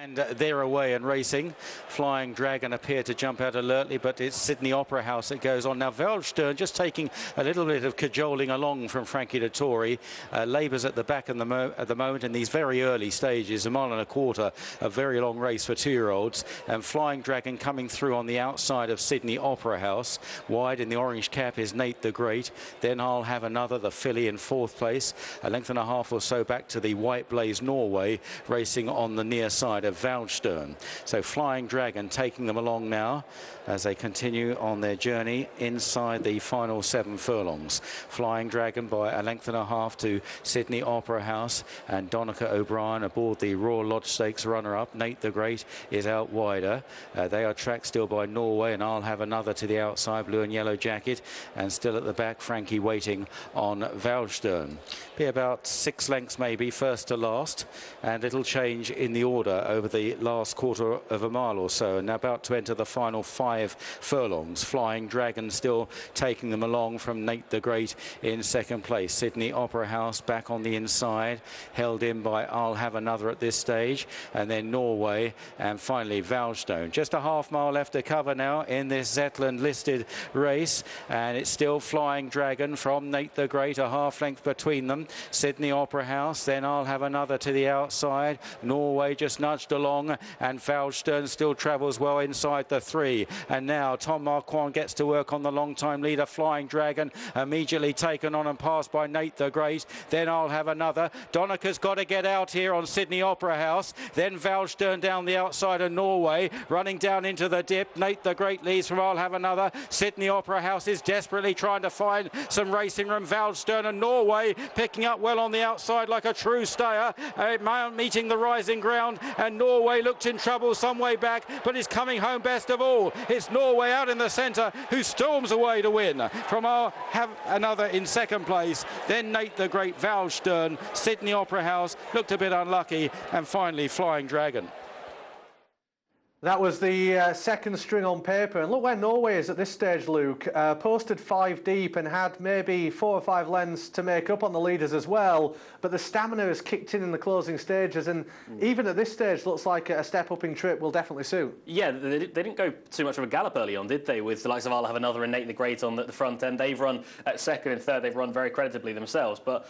And they're away and racing. Flying Dragon appear to jump out alertly, but it's Sydney Opera House that goes on. Now, Veldstern just taking a little bit of cajoling along from Frankie Dettori. Labours at the back at the moment in these very early stages. A mile and a quarter, a very long race for two-year-olds. And Flying Dragon coming through on the outside of Sydney Opera House. Wide in the orange cap is Nate the Great. Then I'll have another, the filly in fourth place. A length and a half or so back to the White Blaze Norway, racing on the near side of Veldstern. So Flying Dragon taking them along now as they continue on their journey inside the final 7 furlongs. Flying Dragon by a length and a half to Sydney Opera House, and Donica O'Brien aboard the Royal Lodge Stakes runner-up. Nate the Great is out wider. They are tracked still by Norway, and I'll have another to the outside, blue and yellow jacket, and still at the back Frankie waiting on Veldstern. Be about 6 lengths maybe first to last, and it'll change in the order over the last quarter of a mile or so, and now about to enter the final 5 furlongs. Flying Dragon still taking them along from Nate the Great in second place. Sydney Opera House back on the inside, held in by I'll Have Another at this stage, and then Norway, and finally Veldstern. Just a half mile left to cover now in this Zetland listed race, and it's still Flying Dragon from Nate the Great, a half length between them. Sydney Opera House, then I'll Have Another to the outside. Norway just nudged along, and Veldstern still travels well inside the 3. And now Tom Marquand gets to work on the long-time leader, Flying Dragon, immediately taken on and passed by Nate the Great. Then I'll Have Another. Donica's got to get out here on Sydney Opera House. Then Veldstern down the outside of Norway, running down into the dip. Nate the Great leads from I'll Have Another. Sydney Opera House is desperately trying to find some racing room. Veldstern and Norway picking up well on the outside like a true stayer, meeting the rising ground, and Norway looked in trouble some way back, but is coming home best of all. It's Norway out in the centre who storms away to win. From I'll Have Another in second place, then Nate the Great, Veldstern, Sydney Opera House looked a bit unlucky, and finally Flying Dragon. That was the second string on paper, and look where Norway is at this stage, Luke. Posted 5 deep and had maybe 4 or 5 lengths to make up on the leaders as well, but the stamina has kicked in the closing stages, and even at this stage looks like a step-upping trip will definitely suit. Yeah, they didn't go too much of a gallop early on, did they, with the likes of I'll Have Another and Nate the Great on the front end. They've run at second and third, they've run very creditably themselves, but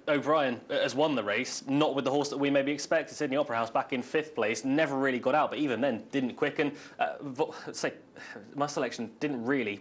O'Brien has won the race, not with the horse that we maybe expected. Sydney Opera House back in 5th place, never really got out, but even then didn't quicken. Say my selection didn't really